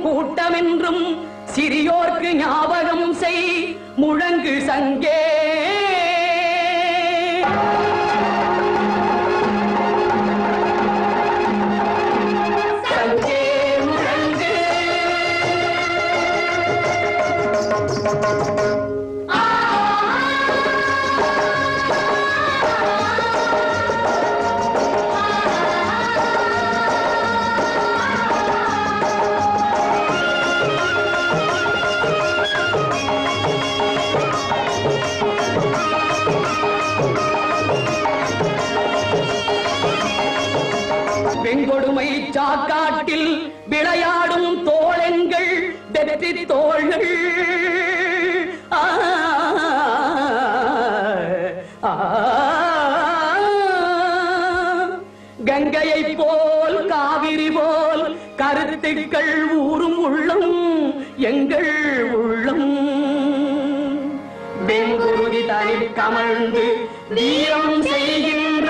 கூட்டமென்றும் சிறியோர்க்கு ஞாபகம் செய் முழங்கு சங்கே. சங்கே முழங்கு. பெண்கொடுமை சாக்காட்டில் விளையாடும் தோழங்கள் வெற்றி தோள்கள். கங்கையை போல் காவிரி போல் கருத்துக்கள் ஊரும் உள்ளம் எங்கள் உள்ளம். வெங்குருதி தனில் கமழ்ந்து வீரம் செய்கின்ற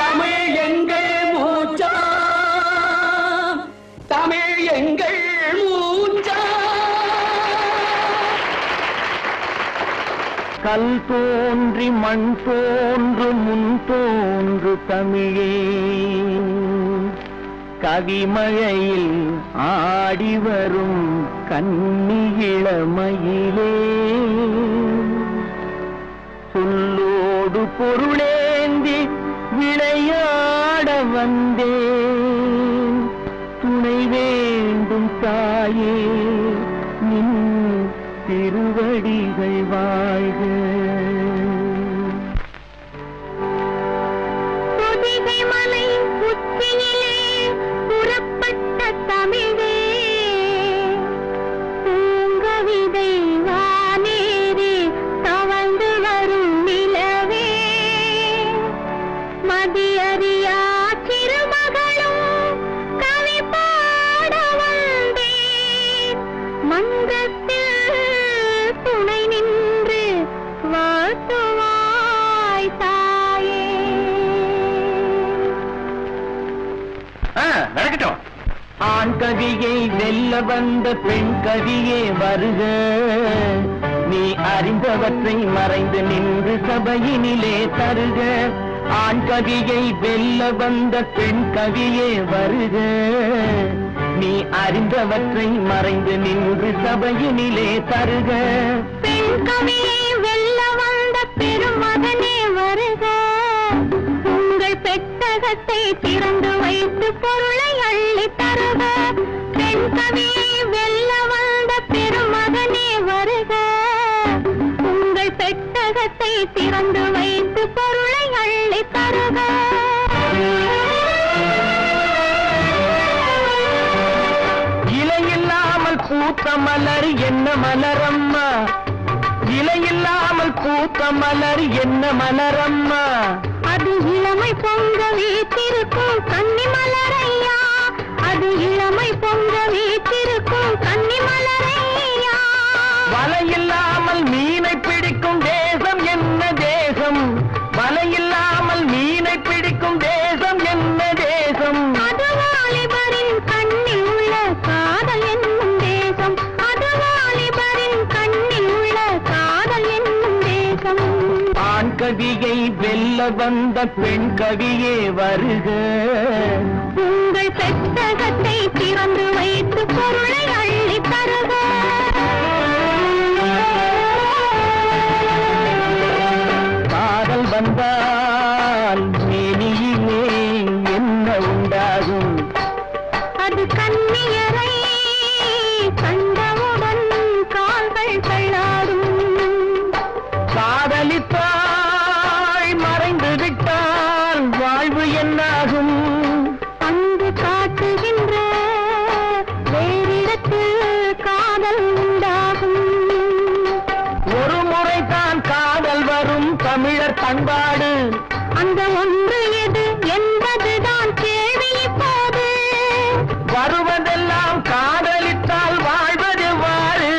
தமிழ் எங்கள் மூச்சா, தமிழ் எங்கள் மூச்சா. கல் தோன்றி மண் தோன்று முன் தோன்று தமிழே, கவிமழையில் ஆடி வரும் கன்னியிளமயிலே, சொல்லோடு பொருளேந்தி விளையாட வந்தேன். துணை வேண்டும் தாயே நின் திருவடிகள் வாழ்க. பொதிகை மலை உச்சியிலே புறப்பட்ட தமிழே, பூங்கவிதை வானேறி தவழ்ந்து வரும் நிலவே, மதியறியா சிறுமகளும் கவி பாட வந்தேன். மன்றத்தில் துணை நின்று வாழ்த்துவாய் தாயே. நடக்கட்டும். ஆண் கவியை வெல்ல வந்த பெண் கவியே வருக, நீ அறிந்தவற்றை மறைந்து நின்று சபையினிலே தருக. ஆண் கவியை வெல்ல வந்த பெண் கவியே வருக, நீ அறிந்தவற்றை மறைந்து நின்று சபையினிலே தருக. பெண் கவியை வெல்ல வந்த பெருமகனே வருக. உங்கள் பெட்டகத்தை திறந்து வைத்து பொருளை அள்ளி தருக. பெண் கவியை வெல்ல வந்த பெருமகனே வருக. உங்கள் பெட்டகத்தை திறந்து வைத்து பொருளை அள்ளி தருக. இலையில்லாமல் பூத்த மலர் என்ன மலரம்மா, இலையில்லாமல் பூத்த மலர் என்ன மலரம்மா. அது இளமை பொங்க வீட்டிருக்கும் கன்னி மலரையா. அது இளமை பொங்க வீட்டிருக்கும் கன்னி மலரையா. வலையில்லாமல் மீனை பிடிக்கும் தேசம் என்ன தேசம், வலையில்லாமல் மீனை பிடிக்கும் தேசம் என்ன தேசம். அது வாலிபரின் கண்ணில் உள்ள காதல் என்னும் தேசம். அது வாலிபரின் கண்ணில் உள்ள காதல் என்னும் தேசம். ஆண் கவியை வெல்ல வந்த பெண் கவியே வருக. உங்கள் பெட்டகத்தை திறந்து வைத்து பொருளை அள்ளி தருக. காதல் வந்தால் மேனியிலே என்ன உண்டாகும். அது கண்ணியரை கண்டவுடன் கால்கள் தள்ளாடும். காதலித்தாய் மறைந்து விட்டால் வாழ்வு என்னாகும். அன்பு காட்டுகின்ற வேறிடத்தில் காதல் உண்டாகும். ஒரு முறைதான் காதல் வரும் தமிழர் பண்பாடு. அந்த ஒன்று எது என்பதுதான் கேள்வி இப்போது. வருவதெல்லாம் காதலித்தால் வாழ்வதெவ்வாறு.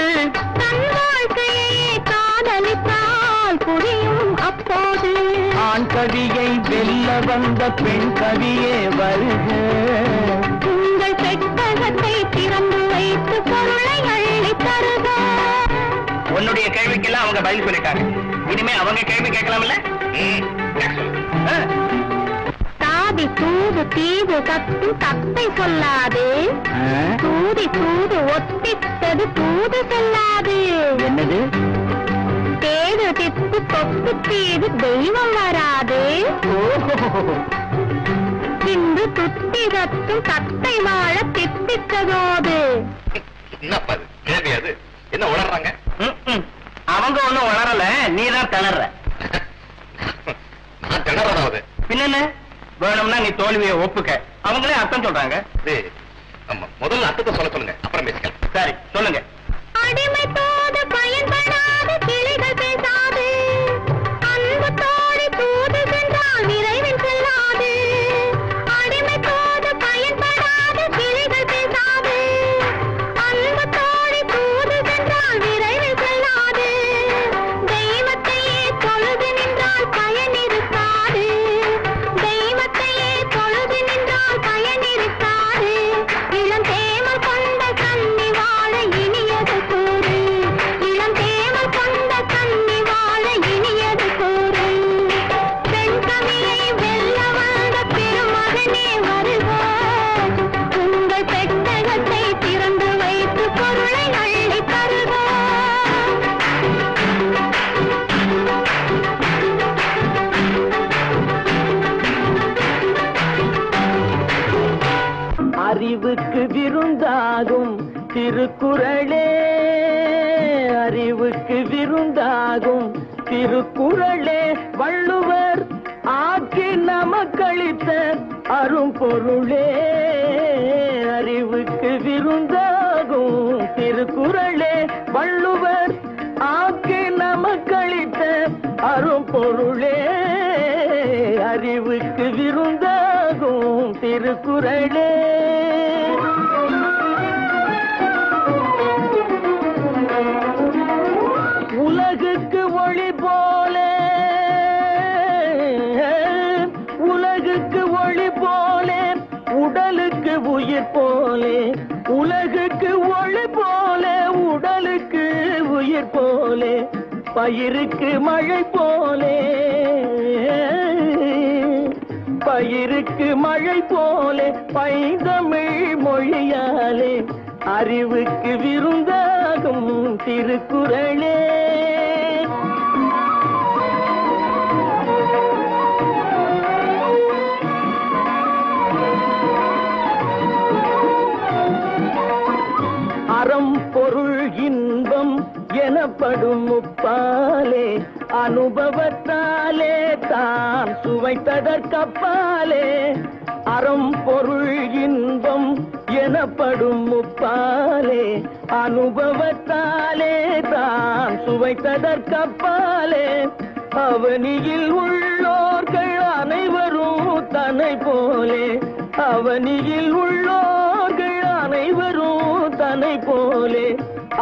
தன் வாழ்க்கையை காதலித்தால் புரியும் அப்போது. ஆண் கவியை வெல்ல வந்த பெண் கவியே வருக. உங்கள் பெட்டகத்தை திறந்து வைத்து பொருளை அள்ளி தருக. உன்னுடைய கேள்விக்கெல்லாம் அவங்க பதில் சொல்லிட்டாங்க. இனிமே அவங்க கேள்வி கேட்கலாம்ல. தாதி தூது தீது கத்து தத்தை சொல்லாது. தூதி தூது ஒத்தித்தது தூது செல்லாது. என்னது? தேது திப்பு தொப்பு தீது தெய்வம் வராது. இன்று துத்தி கத்தும் தத்தை வாழ தித்தித்ததோது. என்னப்பா அது கேள்வி? அது என்ன உளறாங்க? அவங்க ஒண்ணும் வளரல, நீதான் திணற. நான் திணறதாவது. பின்ன வேணும்னா நீ தோல்வியை ஒப்புக்க. அவங்களே அர்த்தம் சொல்றாங்க. முதல்ல அர்த்தத்தை சொல்ல சொல்லுங்க, அப்புறம் பேசிக்கலாம். சரி சொல்லுங்க. அடிமை தோது பயன்படாது கிளிகள் பேசாது. அன்பு தோழி தூது சென்றால் விரைவில் செல்லாது. அடிமை தோது பயன்படாது கிளிகள் பேசாது. அன்பு தோழி தூது சென்றால் விரைவில் செல்லாது. தெய்வத்தையே தொழுது நின்றால் பயன் இருக்காது. தெய்வத்தையே தொழுது நின்றால் பயன் இருக்காது. இளம் தேமல் கொண்ட கன்னி வாழ இனியது கூறு. இளம் தேமல் கொண்ட கன்னி வாழ இனியது கூறு. பெண் கவியை வெல்ல வந்த பெருமகனே வருக. உங்கள் பெட்டகத்தை திறந்து வைத்து பொருளை அள்ளி தருக. அறிவுக்கு விருந்தாகும் திருக்குறளே, அறிவுக்கு விருந்தாகும் திருக்குறளே, வள்ளுவர் ஆக்கி நமக்களித்த அரும்பொருளே. அறிவுக்கு விருந்தாகும் திருக்குறளே, வள்ளுவர் ஆக்கி நமக்களித்த அரும்பொருளே. அறிவுக்கு விருந்தாகும் திருக்குறளே. உலகுக்கு ஒளி போலே, உலகுக்கு ஒளி போலே, உடலுக்கு உயிர் போலே. உலகுக்கு ஒளி போலே, உடலுக்கு உயிர் போலே. பயிருக்கு மழை போலே, பயிருக்கு மழை போலே பைந்தமிழ் மொழியாலே அறிவுக்கு விருந்தாகும் திருக்குறளே. அறம் பொருள் இன்பம் எனப்படும் முப்பாலே அனுபவத்தாலே தான் சுவைத்ததற்கப்பாலே. அறம் பொருள் இன்பம் எனப்படும் முப்பாலே அனுபவத்தாலே தான் சுவைத்ததற்கப்பாலே. அவனியில் உள்ளோர்கள் அனைவரும் தன்னை போலே, அவனியில் உள்ளோர்கள் அனைவரும் தன்னை போலே.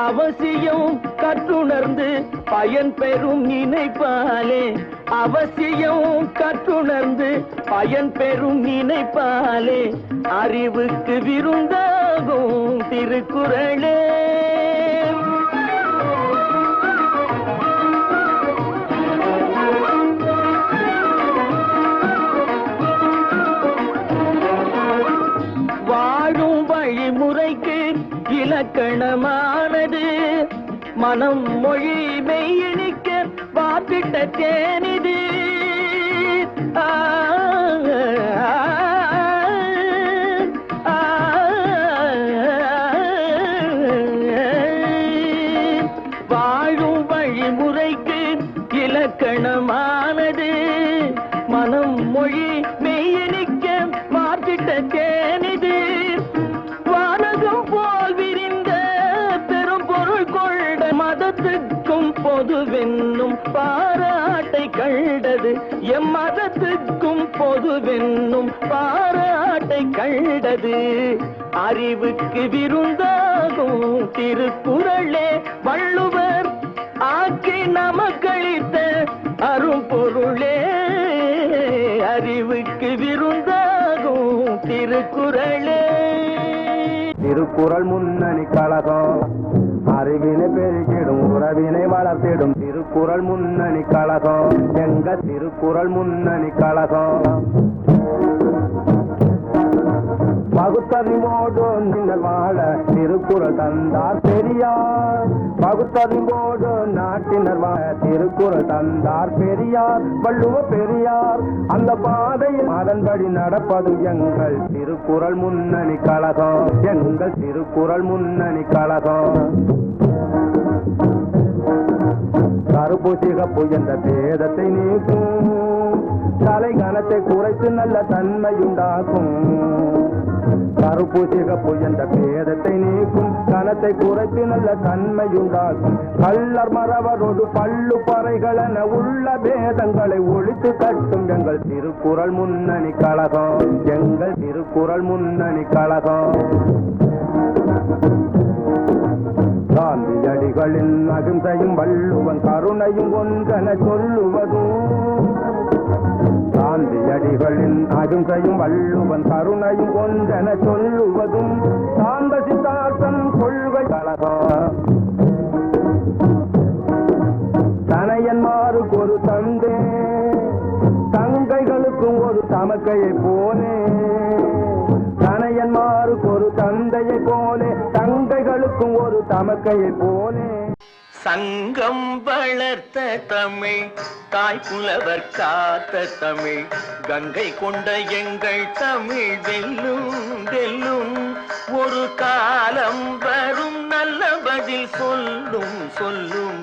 அவசியம் கற்றுணர்ந்து பயன் பெறும் நினைப்பாலே, அவசியம் கற்றுணர்ந்து பயன் பெறும் நினைப்பாலே. அறிவுக்கு விருந்தாகும் திருக்குறளே. வாழும் வழிமுறைக்கு இலக்கணமானது மனம் மொழி மெய்யணிக்க வாப்பிட்ட தேனிது. வாழும் வழிமுறைக்கு இலக்கணமானது மனம் மொழி மெய்யணிக்க வாப்பிட்ட தேனிது. வானகம் போல் விரிந்த பெரும் பொருள் கொண்ட மதத்துக்கும் பொதுவென்னும் பாராட்டை கண்டது. எம் மதத்துக்கும் பொதுவென்னும் பாராட்டை கண்டது. அறிவுக்கு விருந்தாகும் திருக்குறளே. வள்ளுவர் ஆக்கி நமக்களித்த அரும்பொருளே. அறிவுக்கு விருந்தாகும் திருக்குறளே. திருக்குறள் முன்னணி கழகம் அறிவினை பெருக்கிடும் உறவினை வளர்த்திடும். திருக்குறள் முன்னணி கழகம் எங்க திருக்குறள் முன்னணி கழகம். பகுத்தறிவோடு நீங்கள் வாழ திருக்குறள் தந்தார் பெரியார். பகுத்தறிவோடு நாட்டினர் வாழ திருக்குறள் தந்தார் பெரியார். வள்ளுவ பெரியார் அந்த பாதையில் அதன்படி நடப்பது எங்கள் திருக்குறள் முன்னணி கழகம். எங்கள் திருக்குறள் முன்னணி கழகம். கருப்பு சிகப்பு என்ற பேதத்தை நீக்கும், தலை கனத்தை குறைத்து நல்ல தன்மையுண்டாக்கும். கருப்பு சிகப்பு என்ற பேதத்தை நீக்கும், கனத்தை குறைத்து நல்ல தன்மையுண்டாக்கும். கள்ளர் மறவரோடு பள்ளு பறைகளென உள்ள பேதங்களை ஒழித்து கட்டும் எங்கள் திருக்குறள் முன்னணி கழகம். எங்கள் திருக்குறள் முன்னணி கழகம். காந்தியடிகளின் அகிம்சையும் வள்ளுவன் கருணையும் ஒன்றென சொல்லுவதும். காந்தியடிகளின் அகிம்சையும் வள்ளுவன் கருணையும் ஒன்றென சொல்லுவதும் சாந்த சித்தார்த்தம் கொள்கை கழகம். தனையன்மாருக்கு ஒரு தந்தே தங்கைகளுக்கும் ஒரு தமக்கையை போலே. தனையன்மாருக்கு ஒரு தந்தையை போலே தங்கைகளுக்கும் ஒரு தமக்கையை போலே. சங்கம் வளர்த்த தமிழ் தாய் புலவர் காத்த தமிழ் கங்கை கொண்ட எங்கள் தமிழ் வெல்லும் வெல்லும். ஒரு காலம் வரும் நல்ல பதில் சொல்லும் சொல்லும்.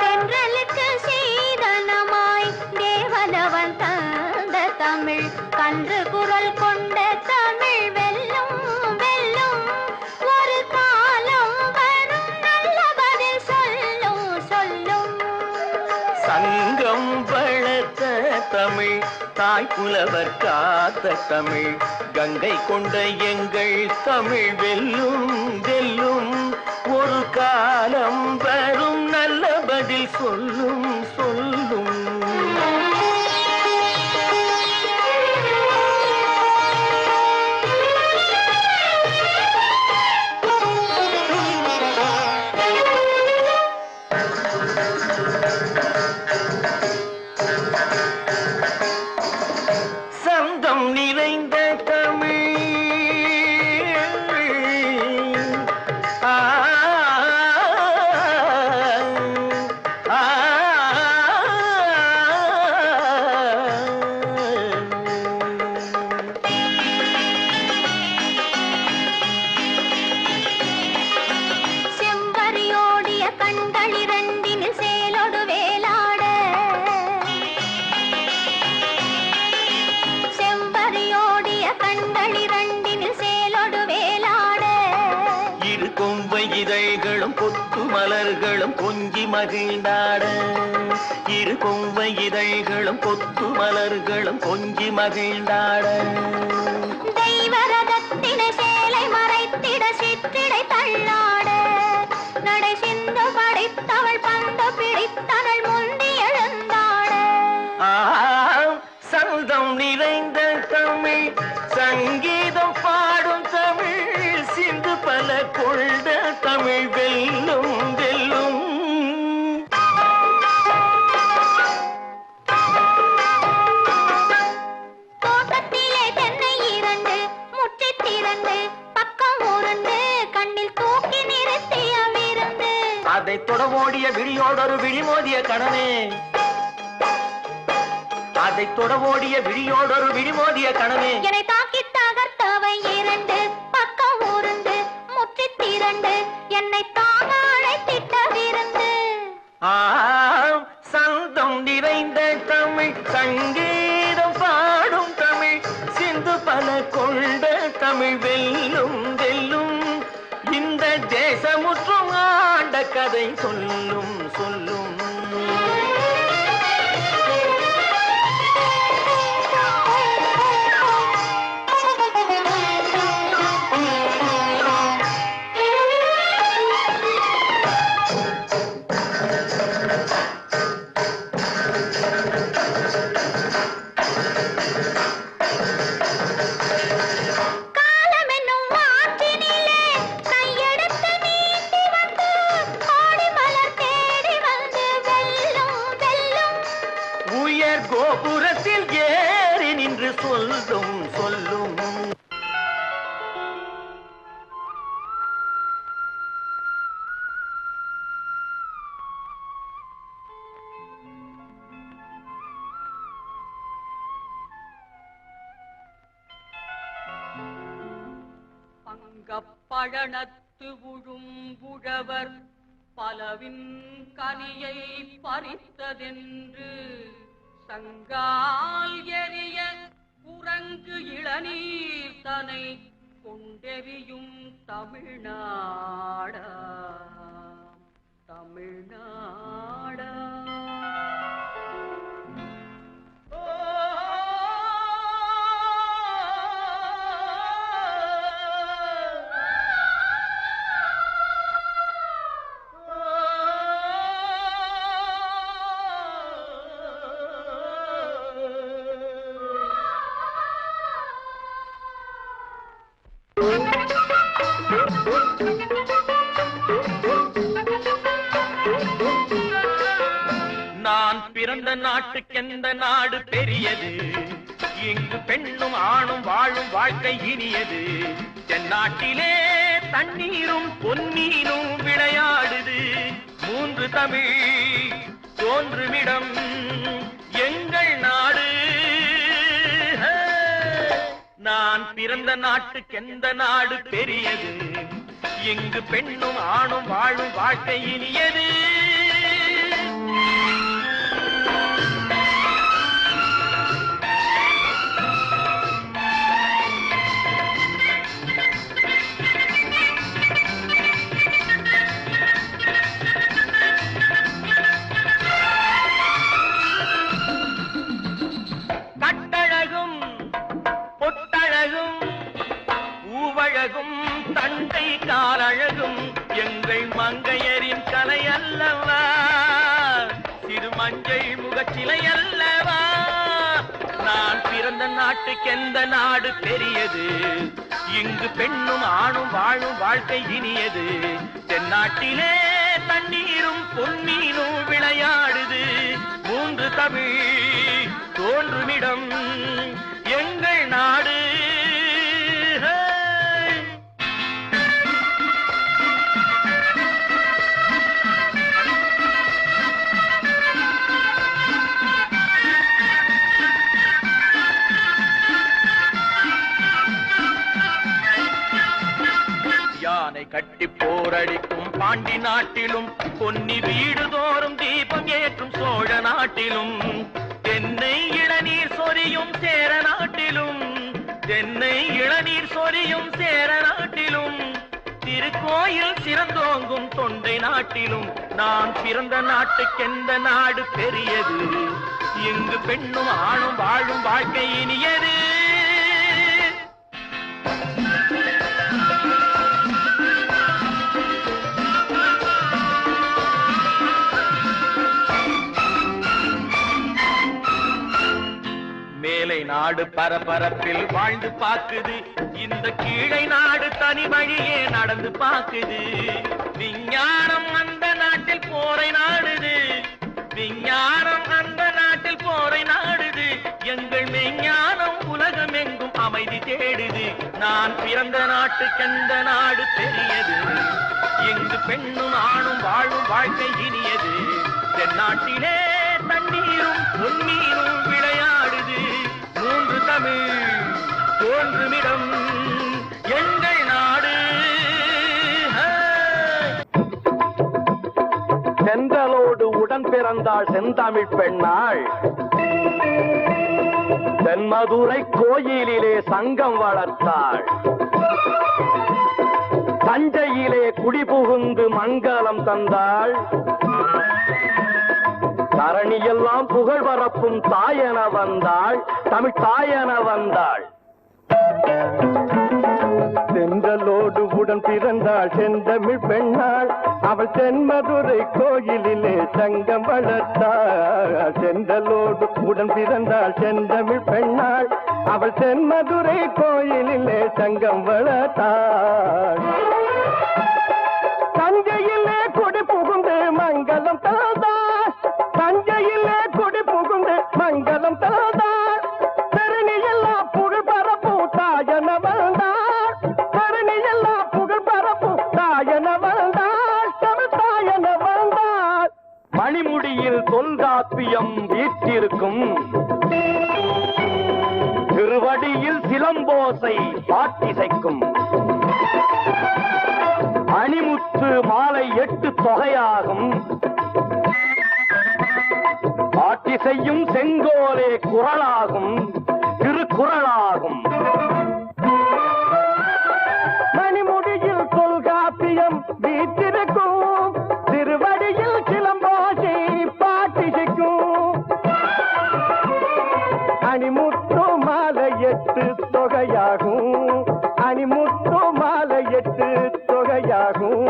தென்றலுக்கு சீதனமாய் தேவதவன் தந்த தமிழ் கன்று குரல் கொண்ட தமிழ் வெல்லும் வெல்லும். ஒரு காலம் வரும் நல்ல பதில் சொல்லும் சொல்லும். சங்கம் வளர்த்த தமிழ் தாய் புலவர் காத்த தமிழ் கங்கை கொண்ட எங்கள் தமிழ் வெல்லும் வெல்லும். ஒரு காலம் வரும் நல்ல பதில் சொல்லும் சொல்லும். இதழ்களும் கொத்து மலர்களும் கொஞ்சி மகிழ்ந்தாட இரு கொவ்வை இதழ்களும் கொத்து மலர்களும் கொஞ்சி மகிழ்ந்தாட தெய்வரதத்தின சேலை மறைத்திட சிற்றிடை தள்ளாட நடை சிந்து படித்தவள் பந்து பிடித்தனள் முந்தி எழுந்தாட சந்தம் நிறைந்த தமிழ் சங்கீதம் பாடும் தமிழ் சிந்து பல கொண்ட தமிழ் வெல்லும் வெல்லும் தோட்டத்திலே தென்னை இரண்டு முற்றி திரண்டு பக்கம் உருண்டு கண்ணில் தூக்கி நிறுத்திய விருந்து அதை தொடவோடிய விழியோடொரு விழிமோதிய கணனே அதை தொடவோடிய விழியோடொரு விழிமோதிய கணனே என்னை தாக்கி தகர்த்தவை இரண்டு பக்கம் உருண்டு முற்றி திரண்டு என்னை தாங்க அழைத்திட்ட விருந்து சந்தம் நிறைந்த தமிழ் சங்கீதம் பாடும் தமிழ் சிந்து பல கொண்ட தமிழ் வெல்லும் வெல்லும் இந்த தேசமுற்றும் ஆண்ட கதை சொல்லும் சொல்லும் கோபுரத்தில் ஏறி நின்று சொல்லும் சொல்லும் பழனத்து உழும்புழவர் பலவின் கனியை பறித்ததென்று சங்கால் எரிய குரங்கு இளநீர் தனை கொண்டெறியும் தமிழ்நாடா தமிழ்நாடா நான் பிறந்த நாட்டுக்கெந்த நாடு பெரியது இங்கு பெண்ணும் ஆணும் வாழும் வாழ்க்கை இனியது தென்னாட்டிலே தண்ணீரும் பொன்னீனும் விளையாடுது மூன்று தமிழ் தோன்றுமிடம் எங்கள் நாடு நான் பிறந்த நாட்டுக்கெந்த நாடு பெரியது இங்கு பெண்ணும் ஆணும் வாழும் வாழ்க்கை இனியது கட்டழகும் பொட்டழகும் பூவழகும் தண்டை காலழகும் எங்கள் மங்கையரின் கலை அல்லவா சிறு மஞ்சள் முகச்சிலை அல்லவா நான் பிறந்த நாட்டுக்கெந்த நாடு பெரியது இங்கு பெண்ணும் ஆணும் வாழும் வாழ்க்கை இனியது தென்னாட்டிலே தண்ணீரும் பொன்னீனும் விளையாடுது மூன்று தமிழ் தோன்றுமிடம் எங்கள் நாடு யானை கட்டி போரடிக்கும் பாண்டி நாட்டிலும் பொன்னி வீடு தோறும் தீபம் ஏற்றும் சோழ நாட்டிலும் தென்னை இளநீர் சொரியும் சேர நாட்டிலும் தென்னை இளநீர் சொரியும் சேர நாட்டிலும் திருக்கோயில் சிறந்தோங்கும் தொண்டை நாட்டிலும் நான் பிறந்த நாட்டுக்கெந்த நாடு பெரியது எங்கு பெண்ணும் ஆணும் வாழும் வாழ்க்கை இனியது மேலை நாடு பரபரப்பில் வாழ்ந்து பாக்குது இந்த கீழை நாடு தனி வழியே நடந்து பாக்குது விஞ்ஞானம் அந்த நாட்டில் போரை நாடுது விஞ்ஞானம் அந்த நாட்டில் போரை நாடுது எங்கள் மெஞ்ஞானம் உலகம் எங்கும் அமைதி தேடுது நான் பிறந்த நாட்டுக்கெந்த நாடு பெரியது எங்கு பெண்ணும் ஆணும் வாழும் வாழ்க்கை இனியது தென்னாட்டிலே தண்ணீரும் பொன்னீரும் விளையாடுது மூன்று தமிழ் தோன்றுமிடம் எங்கள் நாடு செந்தலோடு உடன் பிறந்தாள் செந்தமிழ் பெண்ணாள் தென்மதுரை கோயிலிலே சங்கம் வளர்த்தாள் தஞ்சையிலே குடிபுகுந்து மங்களம் தந்தாள் தரணியெல்லாம் புகழ் பரப்பும் தாயென வந்தாள் தமிழ் தாயென வந்தாள் செந்தலோடு உடன் பிறந்தாள் செந்தமிழ் பெண்ணாள் அவள் தென்மதுரை கோயிலிலே சங்கம் வளர்த்தாள் செந்தலோடு உடன் பிறந்தாள் செந்தமிழ் பெண்ணாள் அவள் தென்மதுரை கோயிலிலே சங்கம் வளர்த்தாள் தஞ்சையிலே கொடி புகுந்து மங்களம் தந்தாள் தஞ்சையிலே கொடி புகுந்து மங்களம் தந்தாள் தரணியெல்லாம் புகழ் பரப்பும் தாயன வந்தாள் தரணியெல்லாம் புகழ் பரப்பும் தாயன வந்தாள் தமிழ் தாயன வந்தாள் மணிமுடியில் தொல்காப்பியம் வீற்றிருக்கும் திருவடியில் சிலம்போசை பாட்டிசைக்கும் அணிமுத்து மாலை 8 தொகையாகும் பாட்டி செய்யும் செங்கோலே குரலாகும் திருக்குறளாகும் மணிமுடியில் தொல்காப்பியம் வீற்றிருக்கும் திருவடியில் சிலம்போசை பாட்டிசைக்கும் அணிமுத்து மாலை 8 தொகையாகும் அணிமுத்து மாலை 8 தொகையாகும்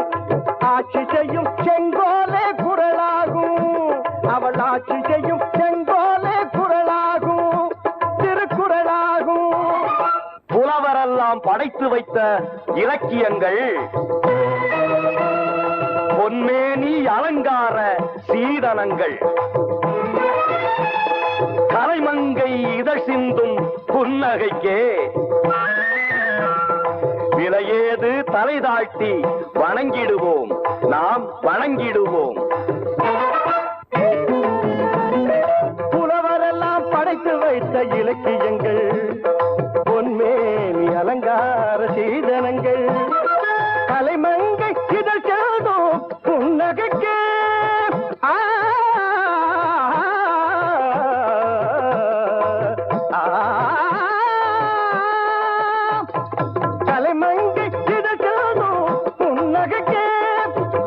ஆட்சி செய்யும் செங்கோலே குரலாகும் அவள் ஆட்சி செய்யும் செங்கோலே குரலாகும் திருக்குறளாகும் புலவரெல்லாம் படைத்து வைத்த இலக்கியங்கள் பொன்மேனி அலங்கார சீதனங்கள் கலைமங்கை இதழ் சிந்தும் புன்னகைக்கே விலையேது தலை தாழ்த்தி வணங்கிடுவோம் நாம் வணங்கிடுவோம் புலவரெல்லாம் படைத்து வைத்த இலக்கியங்கள் பொன்மேனி அலங்கார சீதனங்கள் கலைமங்கை இதழ் செல்தும் புன்னகைக்கே கலைமங்கை இதழ் செல்தும் புன்னகைக்கே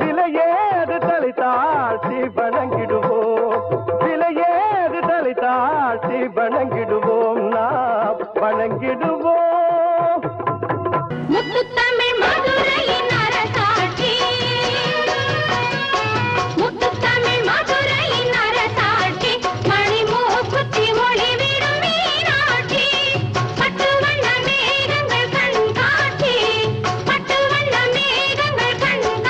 விலையேது தலை தாழ்த்தி வணங்கிடுவோம் விலையேது தலை தாழ்த்தி வணங்கிடுவோம் நாம் வணங்கிடுவோம் முத்துத்தமிழ் மதுரையின் அரசாட்சி முத்துத்தமிழ் மதுரையின் அரசாட்சி மணிமூக்குத்தி ஒளிவிடும் மீனாட்சி பட்டு வண்ண மேகங்கள் கண்காட்சி பட்டு வண்ண மேகங்கள் கண்காட்சி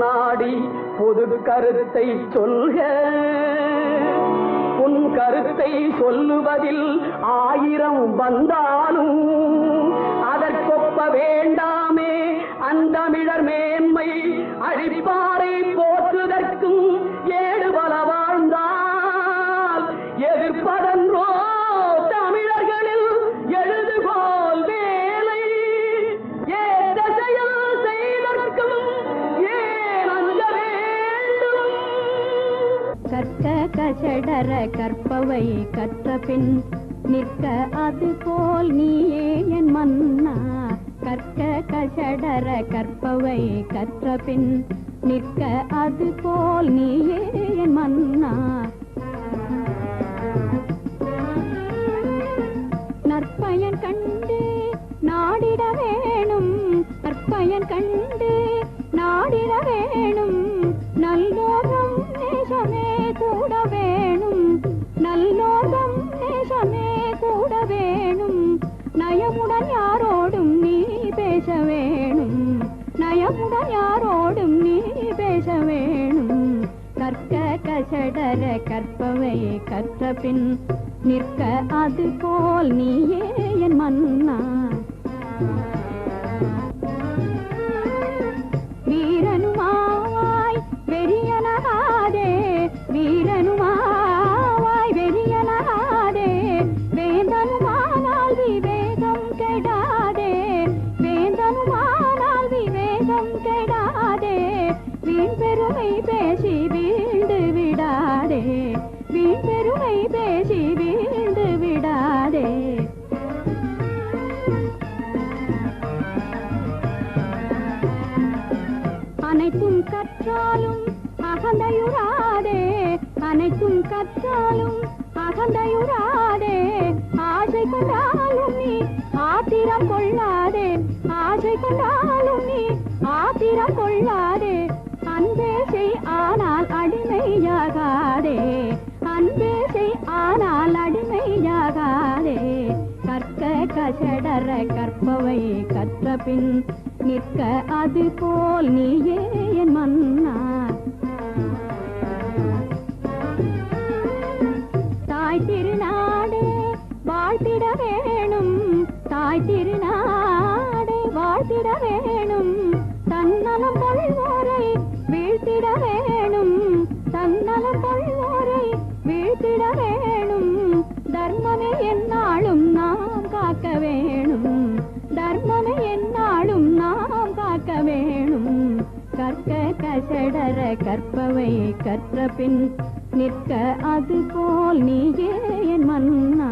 நாடி பொது கருத்தை சொல்க. உன் கருத்தை சொல்லுவதில் 1000 வந்தாலும் அதற்கொப்ப வேண்டாமே அந்தமிழர் மேன்மை. அழிப்பாரை போற்றுதற்கும் ஏடு பல வாழ்ந்தால் எதிர்ப்பதன்றோ தமிழர்களில் எழுதுகோல் வேலை. ஏத செயல் செய்தற்கும் ஏன் அஞ்ச வேண்டும்? கற்க கசடர கற்பவை கற்ற பின் நிற்க அது போல் நீயே என் மன்னா. கற்க கசடர கற்பவை கற்ற பின் நிற்க அது போல் நீயே என் மன்னா. நற்பயன் கண்டு நாடிட வேணும், நற்பயன் கண்டு நாடிட வேணும். நல்லோகம் நேசமே கூட வேணும், நல்லோகம் நேசமே கூட வேணும். நயமுடன் யாரோடும் நீ பேச வேணும், நயமுடன் யாரோடும் நீ பேச வேணும். கற்க கசடர கற்பவை கற்ற பின் நிற்க அது போல் நீயே என் மன்னா. வீரனுமாவாய் வெறியனாதே, வீரனுமாவாய் வெறியனாதே. வேந்தனுமானால் விவேகம் கெடாதே, வேந்தனுமானால் விவேகம் கெடாதே. வீண் பெருமை பேசி வீழ்ந்து விடாதே, வீண் பெருமை பேசி வீழ்ந்து விடாதே. அனைத்தும் கற்றாலும் அகந்தையுறாதே, அனைத்தும் கற்றாலும் அகந்தையுறாதே. ஆசை கொண்டாலும் நீ ஆத்திரம் கொள்ளாதே, ஆசை கொண்டாலும் நீ ஆத்திரம் கொள்ளாதே. அன்பே செய் ஆனால் அடிமையாகாதே, அன்பே செய் ஆனால் அடிமையாகாதே. கற்க கசடர கற்பவை கற்ற பின் நிற்க அது போல் நீயே என் மன்னா. தாய் திருநாடு வாழ்த்திட வேணும், தாய் திருநாடு வாழ்த்திட வேணும். தன்னலம் கொள்வோரை வீழ்த்திட வேணும், தன்னலம் கொள்வோரை வீழ்த்திட வேணும். தர்மமே எந்நாளும் நாம் காக்க வேணும், தர்மமே எந்நாளும் நாம் காக்க வேணும். கற்க கசடர கற்பவை கற்ற பின் நிற்க அது போல் நீயே என் மன்னா.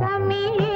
தமிழே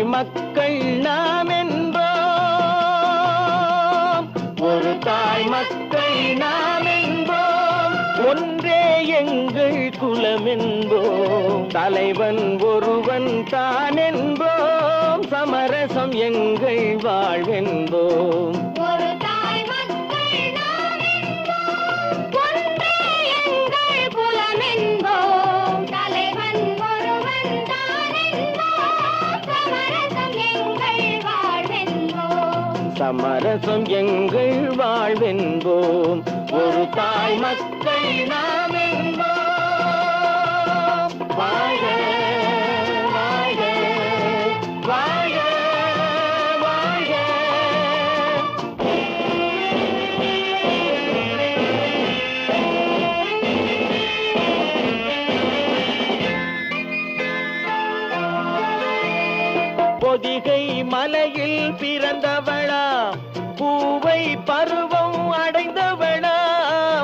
தாய் மக்கள் நாம் என்போம், ஒரு தாய் மக்கள் நாம் என்போம், ஒன்றே எங்கள் குலம் என்போம், தலைவன் ஒருவன் தான் என்போம், சமரசம் எங்கள் வாழ்வென்போம். ஒரு தாய் மக்கள் நாம் என்போம், ஒன்றே எங்கள் குலம் என்போம், தலைவன் ஒருவன் தான் என்போம், சமரசம் எங்கள் வாழ்வென்போம். சமரசம் எங்கள் வாழ்வென்போம், ஒரு தாய் மக்கள் நாம் என்போம். வாழ்க வாழ்க வாழ்க வாழ்க. பொதிகை மலையில் பிறந்தவளா, பூவை பருவம் அடைந்தவளா,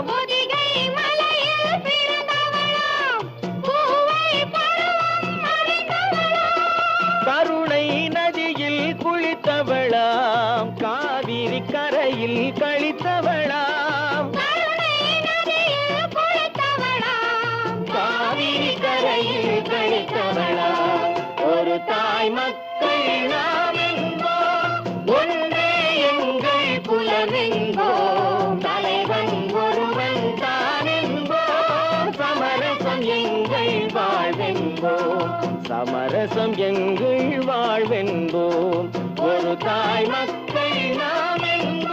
பொதிகை மலையில் பிறந்தவளாம், பூவை பருவம் அடைந்தவளாம், கருணை நதியில் குளித்தவளாம், காவிரி கரையில் கழித்தவளாம், கருணை நதியில் குளித்தவளாம், காவிரி கரையில் கழித்தவளாம். ஒரு தாய் மக்கள் நாம் என்போம், ஒன்றே எங்கள் குலம் என்போம், தலைவன் ஒருவன் தான் என்போம், சமரசம் எங்கள் வாழ்வென்போம், சமரசம் எங்கள் வாழ்வென்போம், ஒரு தாய் மக்கள் நாம் என்போம்.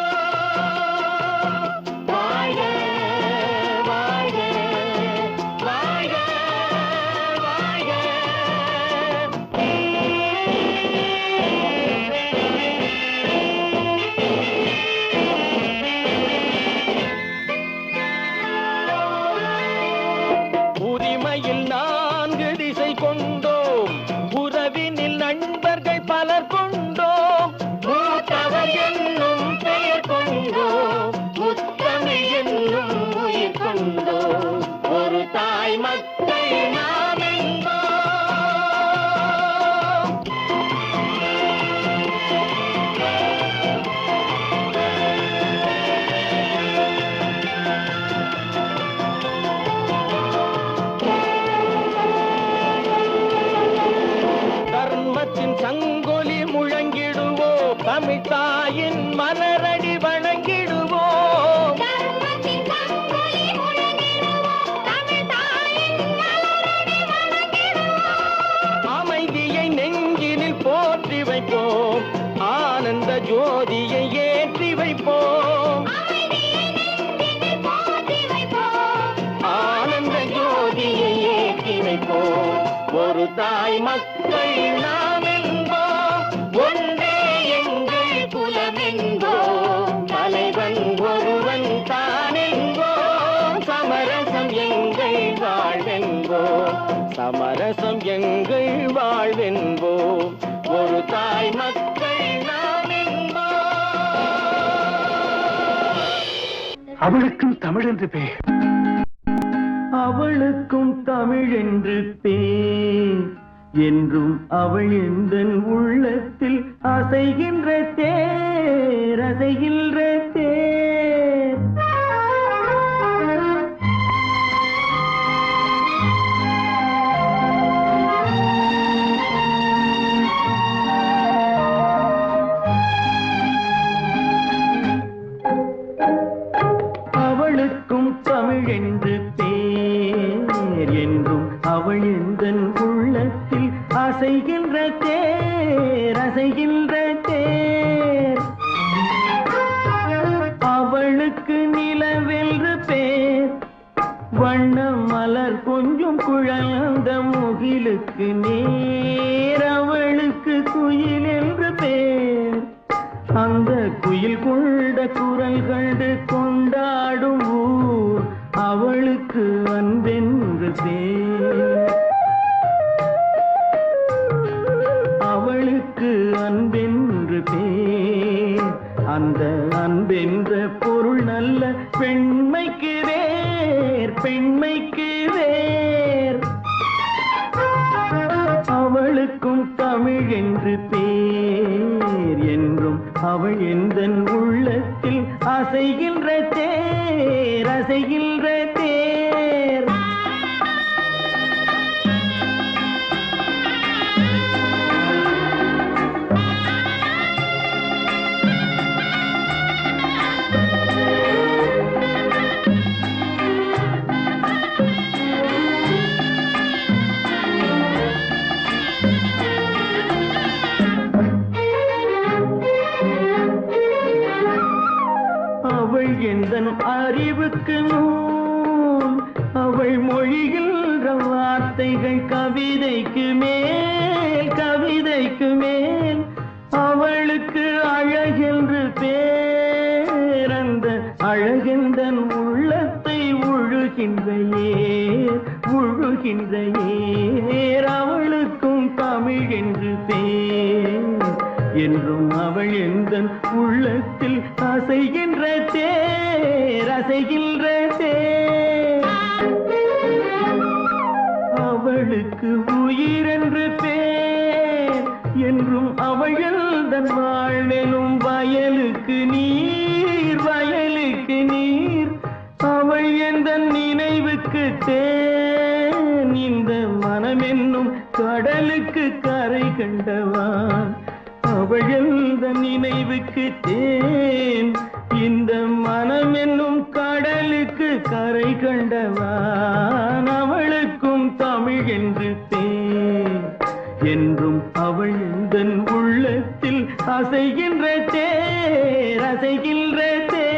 வாழ்க வாழ்க வாழ்க வாழ்க. உரிமையில் 4 திசை கொண்டோம், உறவினில் நண்பர்கள் பலர் கொண்டோம், மூத்தவர் என்னும் பெயர் கொண்டோம், முத்தமிழ் என்னும் உயிர் கொண்டோம், ஒரு தாய் மக்கள் நாம் என்போம். தர்மத்தின் சங்கொலி முழங்கிடுவோம், தமிழ் தாயின் மலரடி வணங்கிடுவோம், தர்மத்தின் சங்கொலி முழங்கிடுவோம், தமிழ் தாயின் மலரடி வணங்கிடுவோம், அமைதியை நெஞ்சினில் போற்றி வைப்போம், ஆனந்த ஜோதியை ஏற்றி வைப்போம், அமைதியை நெஞ்சினில் போற்றி வைப்போம், ஆனந்த ஜோதியை ஏற்றி வைப்போம், ஒரு தாய் மக்கள் நாம் என்போம், ஒன்றே எங்கள் குலம் என்போம், தலைவன் ஒருவன் தான் என்போம், சமரசம் எங்கள் வாழ்வென்போம், சமரசம் எங்கள் வாழ்வென்போம், ஒரு தாய் மக்கள் நாம் என்போம். அவளுக்கும் தமிழ் என்று பெயர். அவளுக்கும் தமிழ் என்று பேர், என்றும் அவள் எந்தன் உள்ளத்தில் அசைகின்ற தேர், அசைகின்ற தேர். அவளுக்கும் தமிழ் என்று பேர், என்றும் அவள் எந்தன் உள்ளத்தில் அசைகின்ற தேர், அசைகின்ற தேர். அவளுக்கு நிலவென்று பேர், வண்ண மலர் கொஞ்சம் குழந்த முகிலுக்கு நேர், அவளுக்கு குயில் என்று பேர், அந்த குயில் கொண்ட குரல் கண்டு கொண்டாடும் ஊர், அவளுக்கு அன்பென்று பேர், அவளுக்கு அன்பென்று பேர், அந்த அன்பென்ற பொருள் நல்ல பெண்மைக்கு வேர், பெண்மைக்கு வேர். அவளுக்கும் தமிழ் என்று பேர். அவள் எந்தன் உள்ளத்தில் அசைகின்ற தேர் அசைகின்ற தேர். எந்தன் அறிவுக்கு நூல் அவள் மொழிகின்ற வார்த்தைகள் கவிதைக்கு மேல் கவிதைக்கு மேல். அவளுக்கு அழகென்று பேர் அந்த அழகெந்தன் உள்ளத்தை உழுகின்ற ஏர் உழுகின்ற ஏர். அவளுக்கும் தமிழ் என்று பேர் என்றும் அவள் எந்தன் உள்ளத்தில் அசைகின்ற தேர் அசைகின்ற தேர். அவளுக்கு உயிர் என்று பேர் என்றும் அவள் எந்தன் வாழ்வெனும் வயலுக்கு நீர் வயலுக்கு நீர். அவள் எந்தன் நினைவுக்கு தேன் இந்த மனமென்னும் கடலுக்கு கரை கண்டவான். அவள் எந்த நினைவுக்கு தேன் இந்த மனம் என்னும் கடலுக்கு கரை கண்டவான். அவளுக்கும் தமிழ் என்று தேன் என்றும் அவள் எந்தன் உள்ளத்தில் அசைகின்ற தேர் அசைகின்ற தேர்.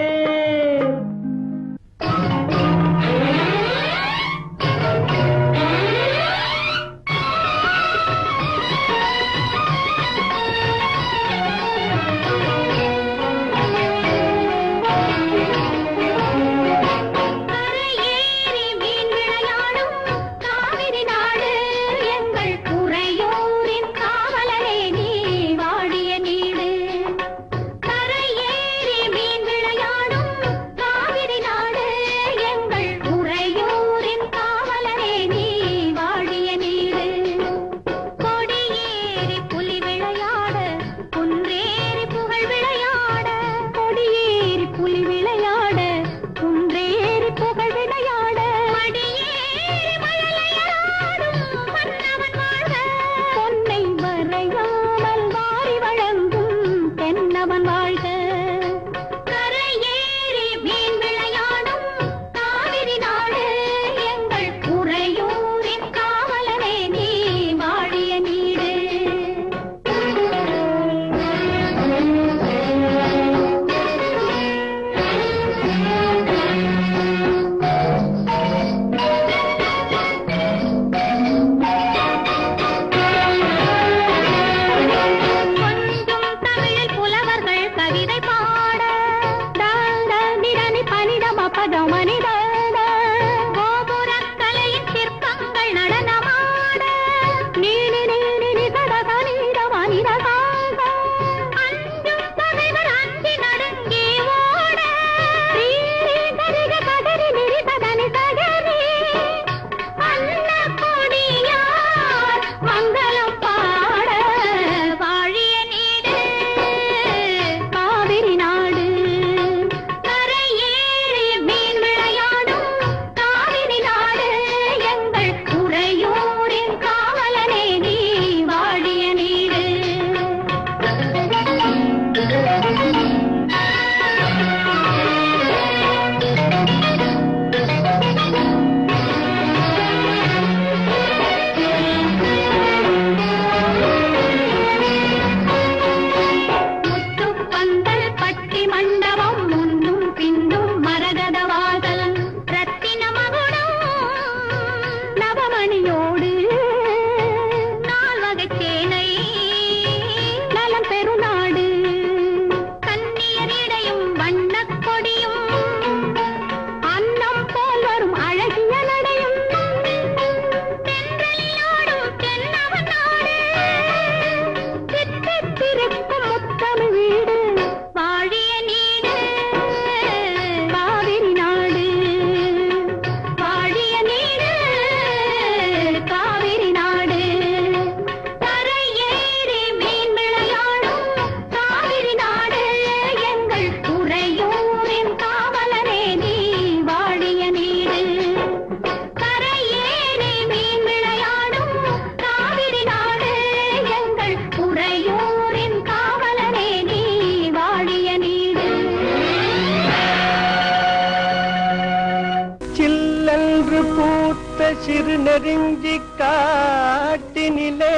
சிறு நெருஞ்சி காட்டினிலே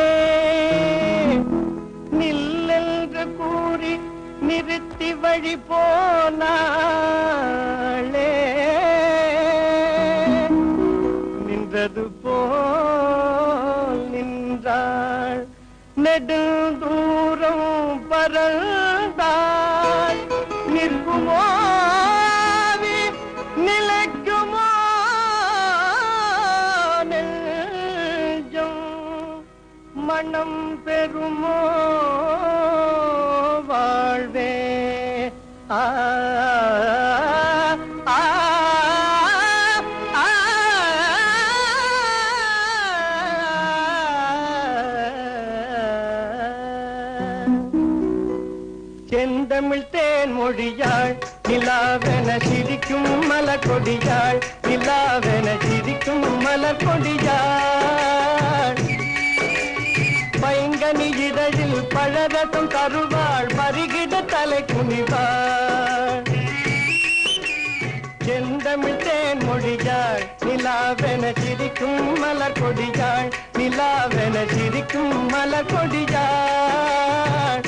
நில்லென்று கூறி நிறுத்தி வழி போனாளே நின்றது போல் நின்றாள் நெடுந்தூரம் பறந்தாள் நிற்குமோ நிலைக்குமோ நெஞ்சம் மனம் பெறுமோ வாழ்வே ஆ செந்தமிழ் தேன் மொழியாள் நிலாவென சிரிக்கும் மலர் கொடியாள் நிலாவென சிரிக்கும் மலர் கொடியாள் பைங்கனி இதழில் பழரசம் தருவாள் பருகிட தலை குனிவாள் செந்தமிழ் தேன் மொழியாள் நிலாவென சிரிக்கும் மலர் கொடியாள் நிலாவென சிரிக்கும் மலர் கொடியாள்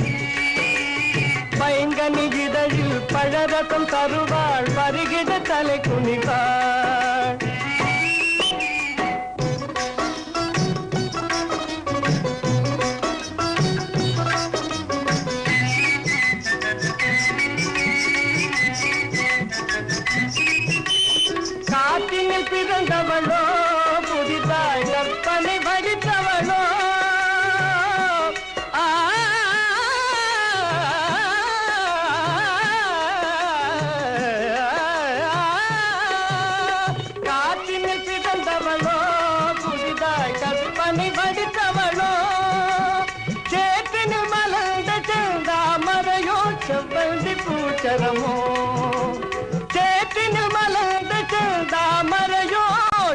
பைங்கனி இதழில் பழரசம் தருவாள் பருகிட தலை குனிவாள் காற்றினில் பிறந்தவளோ புதிதாய் கற்பனை வடித்தவளோ காற்றினில் பிறந்தவளோ புதிதாய் கற்பனை வடித்தவளோ சேற்றினில் மலர்ந்த செந்தாமரையோ செவ்வந்தி பூச்சரமோ சேற்றினில் மலர்ந்த செந்தாமரையோ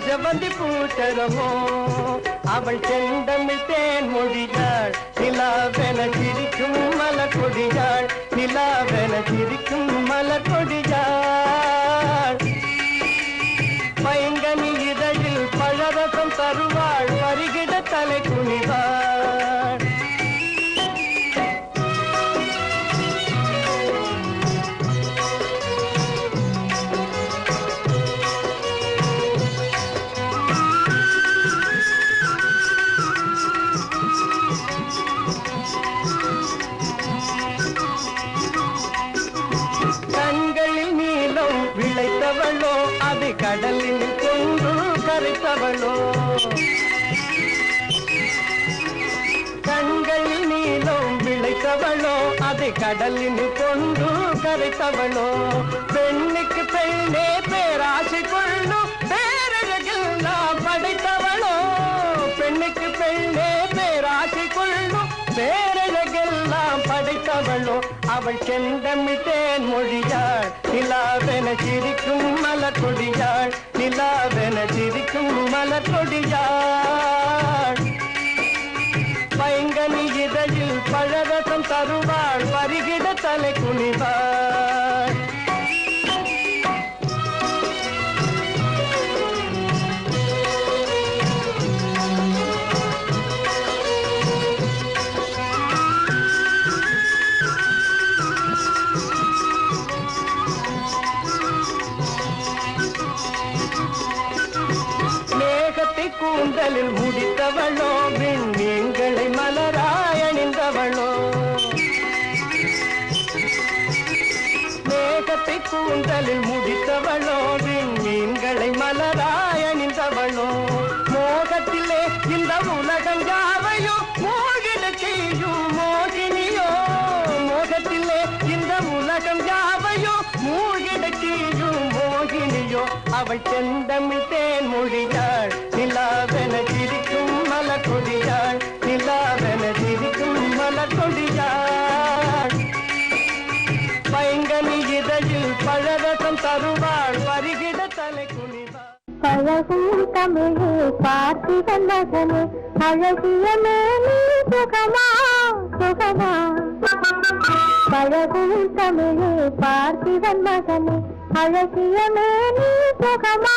செவ்வந்தி பூச்சரமோ அவள் செந்தமிழ் தேன் மொழியாள் நிலாவென சிரிக்கும் மலர் கொடியாள் நிலாவென சிரிக்கும் மலர் கொடியாள் பைங்கனி இதழில் பழரசம் தருவாள் பருகிட தலை குனிவாள் கண்களில் நீலம் விளைத்தவளோ அது கடலில் கொண்டு கரைத்தவளோ கண்களில் நீலம் விளைத்தவளோ அது கடலில் கொண்டு கரைத்தவளோ பெண்ணுக்கு பெண்ணே பேராசை கொள்ளும் பேரழகில் நாம் படைத்தவளோ பெண்ணுக்கு பெண்ணே பேராசை கொள்ளும் பேரழகெல்லாம் படைத்தவளோ அவள் செந்தமிழ் தேன் மொழியாள் நிலாவென சிரிக்கும் மலர் கொடியாள் நிலாவென சிரிக்கும் மலர் கொடியாள் பைங்கனி இதழில் பழரசம் தருவாள் பருகிட தலை குனிவாள் கூந்தலில் முடித்தவளோ விண்மீன்களை மலராய் அணிந்தவளோ மேகத்தை கூந்தலில் முடித்தவளோ விண்மீன்களை மலராய் அணிந்தவளோ மோகத்திலே இந்த உலகம் யாவையோ மோகிட செய்யும் மோகினியோ மோகத்திலே இந்த உலகம் யாவையோ மூழ்கிட செய்யும் மோகினியோ அவள் செந்தமிழ் தேன் மொழியாள் நிலாவென சிரிக்கும் மலர் கொடியாள் நிலாவென சிரிக்கும் மலர் கொடியாள் பைங்கனி இதழில் பழரசம் தருவாள் பருகிட தலை குனிவாள் பழகும் தமிழே பார்த்திபன் மகனே அழகிய மேனி சுகமா சுகமா பழகும் தமிழே பார்த்திபன் மகனே அழகிய மேனி சுகமா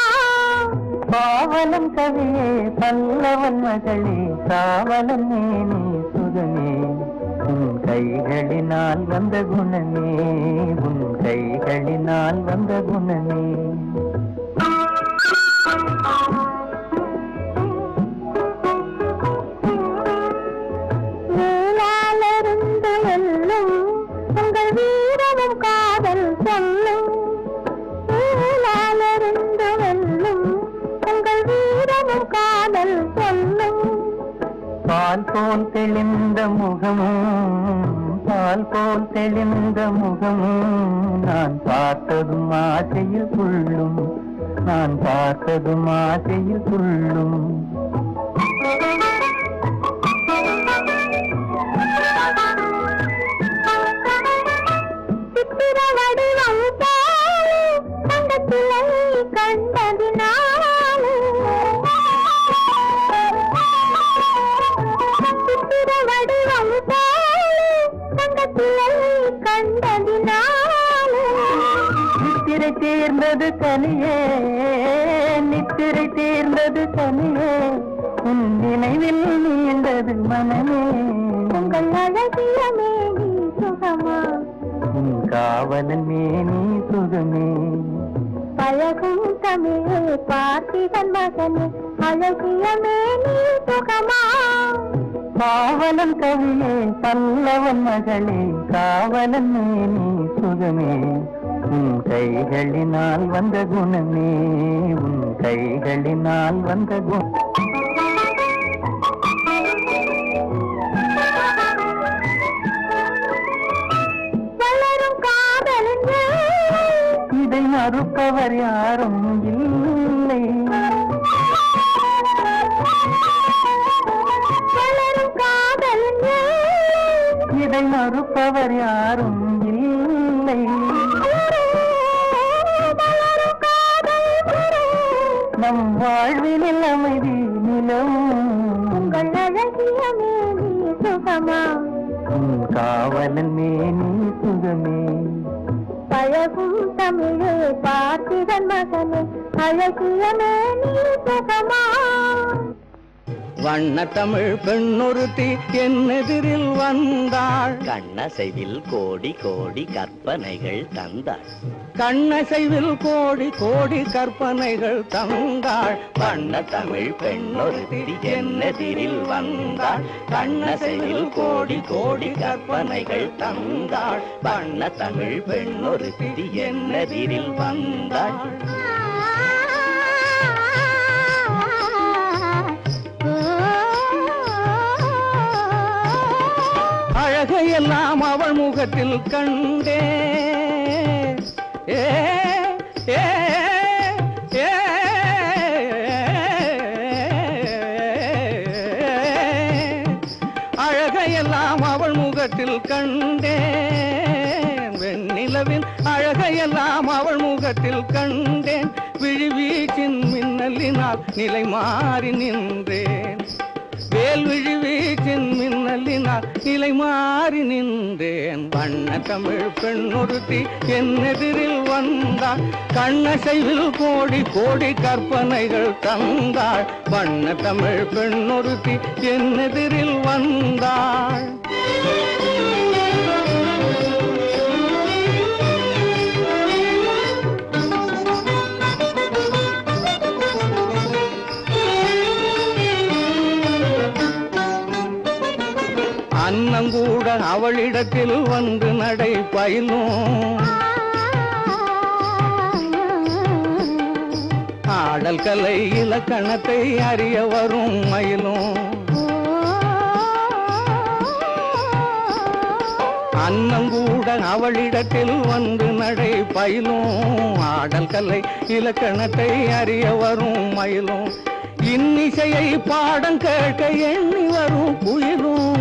பாவலன் கவியே பல்லவன் மகளே காவலன் மேனே சுகமே உன் கைகளினால் வந்த குணமே உன் கைகளினால் வந்த குணமே வேளாளருந்து வெல்லும் உங்கள் வீரமும் காதல் சொல்லும் வேளாளருந்து வெல்லும் உங்கள் வீரமும் காதல் சொல்லும் பால் போல் தெளிந்த முகமும் பால் போல் தெளிந்த முகமும் நான் பார்த்ததும் ஆசையில் துள்ளும் நான் பார்த்ததும் ஆசையில் துள்ளும் சித்திர வடிவம் போலே தங்கத்திலை கண்டதினாலே சித்திர வடிவம் போலே தங்கத்திலை கண்டதினாலே நித்திரை தீர்ந்தது கனியே நித்திரை தீர்ந்தது கனியே உன் நினைவில் நீண்டது மனமே உங்கள் அழகிய மேனி சுகமா உன் காவலன் மேனி சுகமே பழகும் தமிழே பார்த்திகன் மகனே அழகிய மேனி சுகமா காவலன் கவியே பல்லவன் மகளே காவலன் மேனி சுகமே உன் கைகளினால் வந்த குணமே உன் கைகளினால் வந்த குணம் வளரும் காதலின் இதை மறுப்பவர் யாரும் இல்லை வளரும் காதலின் இதை மறுப்பவர் யாரும் இல்லை வளரும் காதலின் நம் வாழ்வினில் அமைதி நிலவும் உங்கள் அழகிய மேனி சுகமா உன் காவலன் மேனி சுகமே பழகும் தமிழே பார்த்திகன் மகனே அழகிய மேனி சுகமா வண்ண தமிழ் பெண்ணொருத்தி என் எதிரில் வந்தாள் கண்ணசைவில் கோடி கோடி கற்பனைகள் தந்தாள் கண்ணசைவில் கோடி கோடி கற்பனைகள் தந்தாள் வண்ண தமிழ் பெண்ணொருத்தி என்னெதிரில் வந்தாள் கண்ணசைவில் கோடி கோடி கற்பனைகள் தந்தாள் வண்ண தமிழ் பெண்ணொருத்தி என்னெதிரில் வந்தாள் அழகையெல்லாம் அவள் முகத்தில் கண்டே ஏ ஏ ஏ அழகையெல்லாம் அவள் முகத்தில் கண்டேன் வெண்ணிலவின் அழகையெல்லாம் அவள் முகத்தில் கண்டேன் விழிவீச்சின் மின்னலினால் நிலை மாறி நின்றேன் வேல் விழிவீச்சின் மின்னலினால் நிலை மாறி நின்றேன் வண்ண தமிழ் பெண்ணொருத்தி என் எதிரில் வந்தாள் கண்ணசைவில் கோடி கோடி கற்பனைகள் தந்தாள் வண்ண தமிழ் பெண்ணொருத்தி என் எதிரில் வந்தாள் அன்னங்கூட அவளிடத்தில் வந்து நடை பயிலும் ஆடல் கலை இலக்கணத்தை அறிய வரும் மயிலும் அன்னங்கூட அவளிடத்தில் வந்து நடை பயிலும் ஆடல் கலை இலக்கணத்தை அறிய வரும் மயிலும் இன்னிசையை பாடம் கேட்க எண்ணி வரும் குயிலும்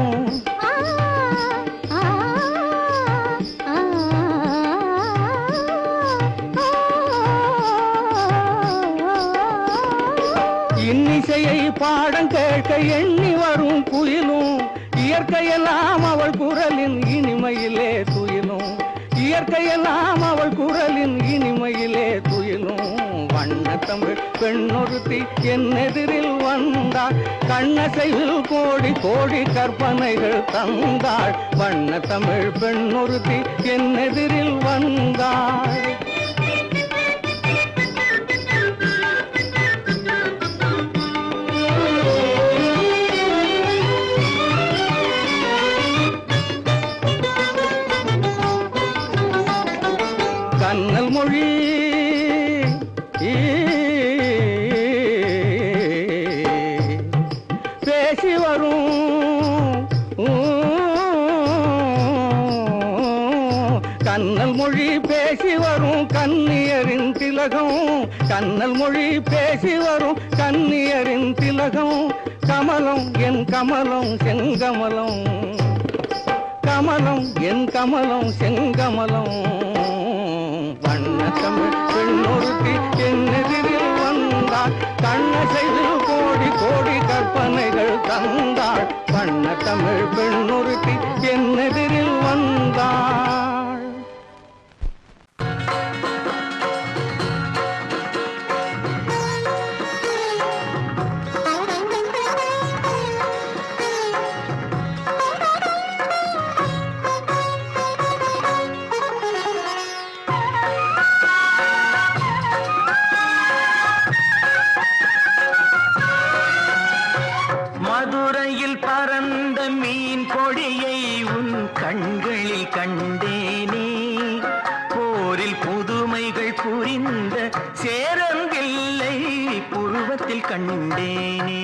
இன்னிசையை பாடம் கேட்க எண்ணி வரும் குயிலும் இயற்கையெல்லாம் அவள் குரலின் இனிமையிலே துயிலும் இயற்கையெல்லாம் அவள் குரலின் இனிமையிலே துயிலும் வண்ணத்தமிழ் பெண்ணொருத்தி என் எதிரில் வந்தாள். கண்ணசையில் கோடி கோடி கற்பனைகள் தந்தாள். வண்ணத்தமிழ் பெண்ணொருத்தி என் எதிரில் வந்தாள். கண்ணல் மொழி பேசி வரும் கண்ணல் மொழி பேசி வரும் கன்னியரின் திலகம். கண்ணல் மொழி பேசி வரும் கன்னியரின் திலகம். கமலம் என் கமலம் செங்கமலம். கமலம் என் கமலம் செங்கமலம். வண்ணத்தமிழ் பெண்ணொருத்தி என் எதிரில் வந்தாள். கண்ணசையில் கோடி கோடி கற்பனைகள் தந்தாள். வண்ணத்தமிழ் பெண்ணொருத்தி என் எதிரில் வந்தாள். மதுரையில் பறந்த மீன் கொடியை உன் கண்களில் கண்டேனே. போரில் புதுமைகள் புரிந்த சேரங்கில்லை புருவத்தில் கண்டேனே.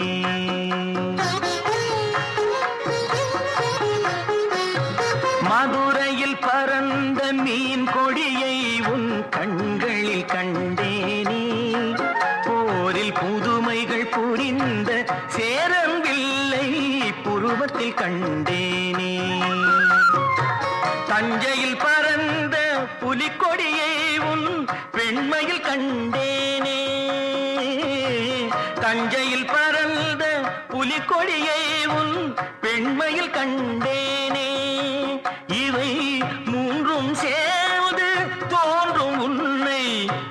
மதுரையில் பறந்த மீன் கொடியை உன் கண்களில் கண்டேனே. போரில் புதுமைகள் புரிந்த சேரங்கில்லை புருவத்தில் கண்டேனே. தஞ்சையில் பறந்த புலிக்கொடியை உன் பெண்மையில் கண்டேனே. தஞ்சையில் பறந்த புலிக்கொடியை உன் பெண்மையில் கண்டேனே. இவை மூன்றும் சேர்ந்து தோன்றும் உன்னை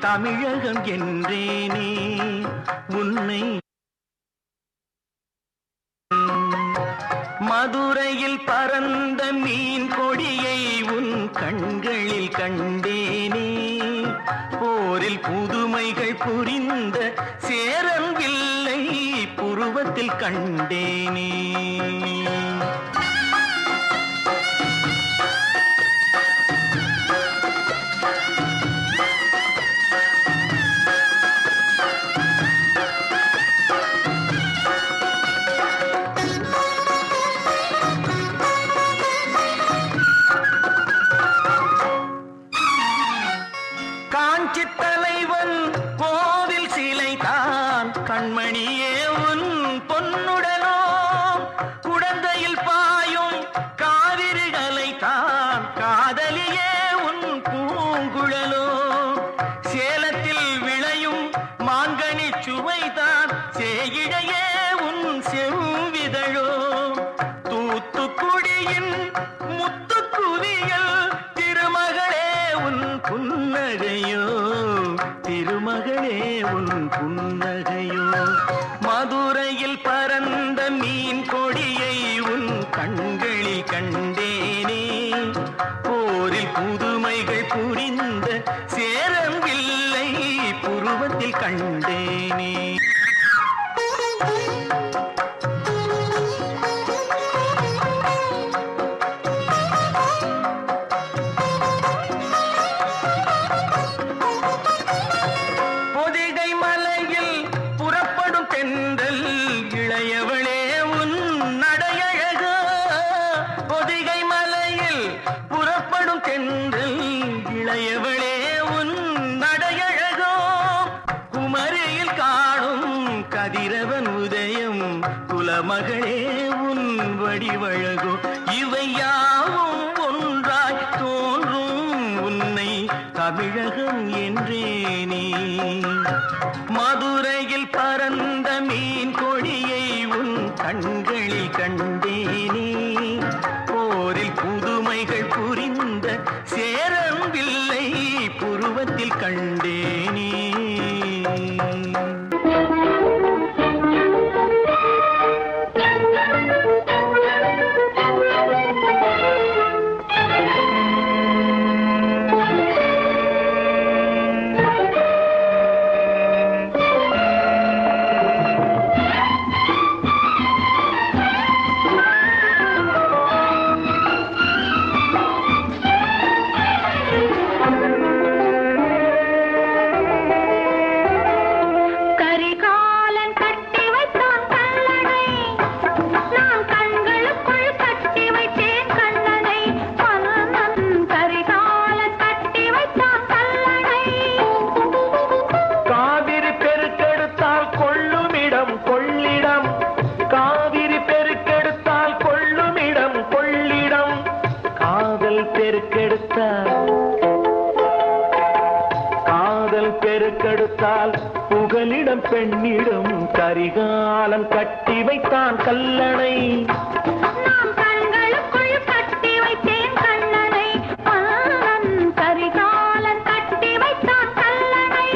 தமிழகம் என்றேனே. உன்னை மதுரையில் பறந்த மீன் கொடியை உன் கண்களில் கண்டேனே. போரில் புதுமைகள் புரிந்த சேரங்கில்லை புருவத்தில் கண்டேனே. காஞ்சி தலைவன் கோவில் சிலைதான் கண்மணியே உன் பொன்னுடனோ. குடந்தையில் பாயும் காவிரிகளை தான் காதலியே உன் பூங்குழலோ. சேலத்தில் விளையும் மாங்கனி சுவைதான் சேயிழையே உன் செவ்விதழோ. தூத்துக்குடியின் முத்துக்குவியல் திருமகளே உன் புன்னகையோ. திருமகளே உன் புன்னகையோ. மதுரையில் பறந்த மீன் கொடியை உன் கண்களில் கண்டேனே. போரில் புதுமைகள் புரிந்த சேரங்கில்லை புருவத்தில் கண்டேனே. பொதிகை மலையில் புறப்படும் தென்றல் இளையவளே உன் நடையழகோ. பொதிகை மலையில் புறப்படும் தென்றல் இளையவளே உன் நடையழகோ. குமரியில் காணும் கதிரவன் உதயம் குலமகளே உன் வடிவழகோ. இவை யாவும் ஒன்றாய் தோன்றும் உன்னை தமிழகம் என்றேனே. மதுரையில் பறந்த மீன் கொடியை உன் கண்களில் கண்டேனே. போரில் புதுமைகள் புரிந்த சேரம்பில்லை புருவத்தில் கண்டேனே. பெருக்கெடுத்தால் புகலிடம் பெண்ணிடம் கரிகாலன் கட்டி வைத்தான் கல்லணை. நான் கண்களுக்குள் கட்டி வைத்தேன் கண்ணனை, மன்னன் கரிகாலன் கட்டி வைத்தான் கல்லணை.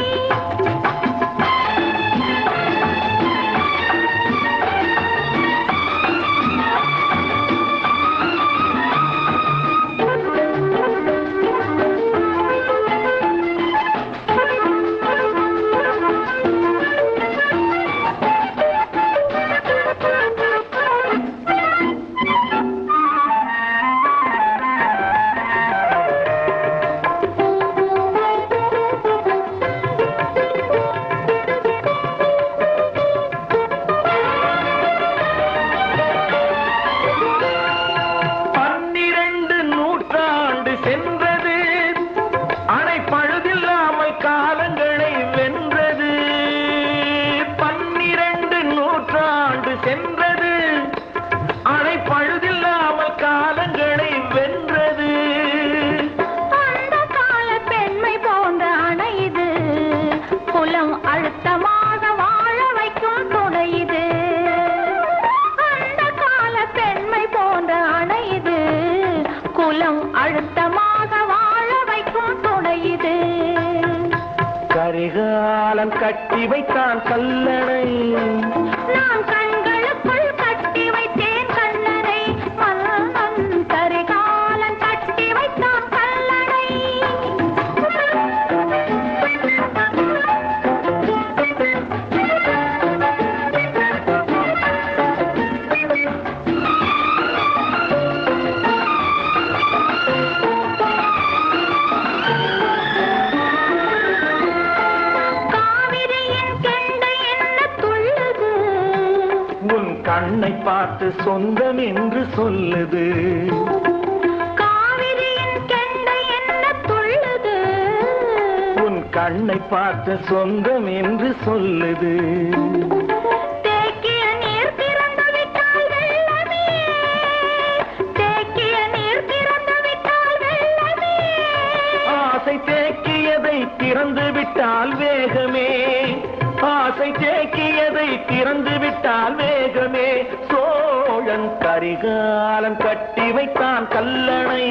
கரிகாலன் கட்டி வைத்தான் கல்லணை. நான் கண்களுக்குள் கட்டி வைத்தேன் கண்ணனை, மன்னன் கரிகாலன் கட்டி வைத்தான் கல்லணை. கண்ணை பார்த்து சொந்தம் என்று சொல்லுது. காவிரியின் கெண்டை என்ன துள்ளுது. உன் கண்ணை பார்த்து சொந்தம் என்று சொல்லுது. தேக்கிய நீர் திறந்து விட்டால் வெள்ளமே, தேக்கிய நீர் திறந்து விட்டால் வெள்ளமே. ஆசை தேக்கியதை திறந்து விட்டால் வேகமே, ஆசை தேக்கியதை திறந்து விட்டால் வேகமே. சோழன் கரிகாலன் கட்டி வைத்தான் கல்லணை.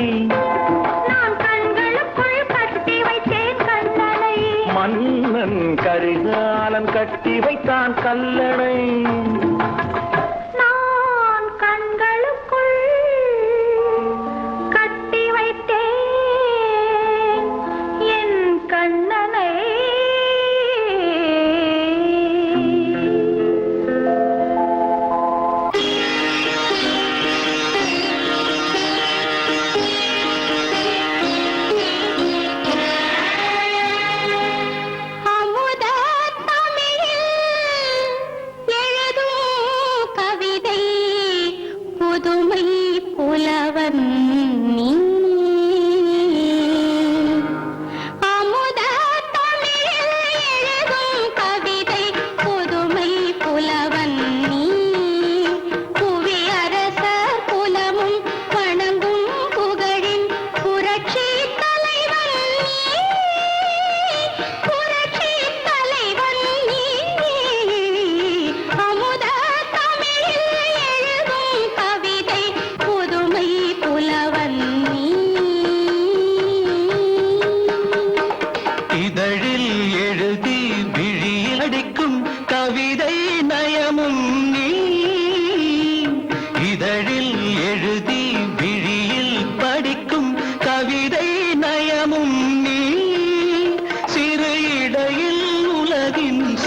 நான் கண்களுக்குள் கட்டி வைத்தேன் கண்ணனை, மன்னன் கரிகாலன் கட்டி வைத்தான் கல்லணை. நான் கண்களுக்குள் கட்டி வைத்தேன் என் கண்ணனை.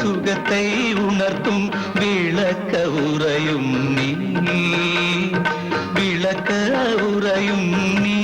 சுகத்தை உணர்த்தும் விளக்க உரையும் நீ, விளக்க உரையும் நீ.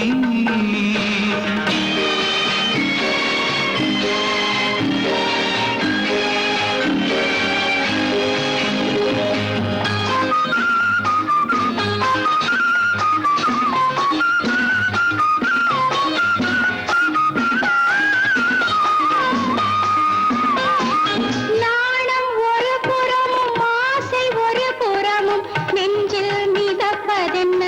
நாணம் ஒரு புறமும் ஆசை ஒரு புறமும் நெஞ்சில் மிதப்பதென்ன.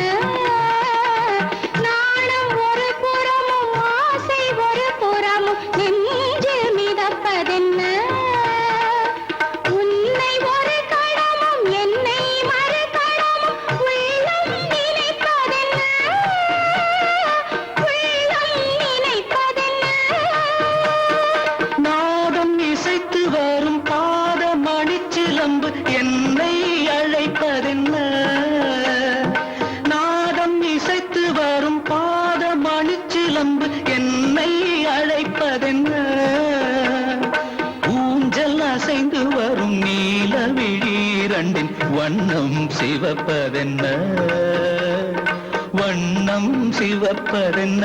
சிவப்பதென்ன ஊஞ்சல் அசைந்து வரும் நீல விழீரண்டின் வண்ணம் சிவப்பதென்ன வண்ணம் சிவப்பதென்ன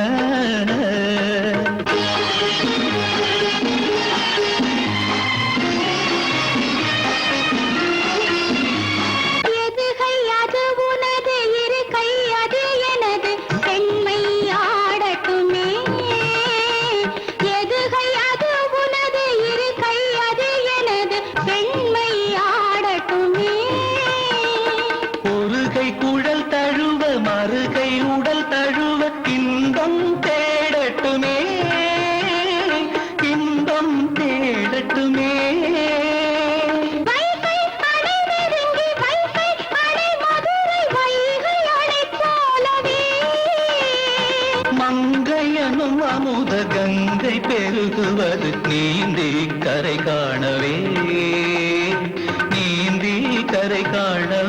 குழல் தழுவ மறுகை உடல் தழுவ இன்பம் தேடட்டுமே இன்பம் தேடட்டுமே மங்கையனும் அமுத கங்கை பெருகுவது நீந்தி கரை காணவே நீந்தி கரை காண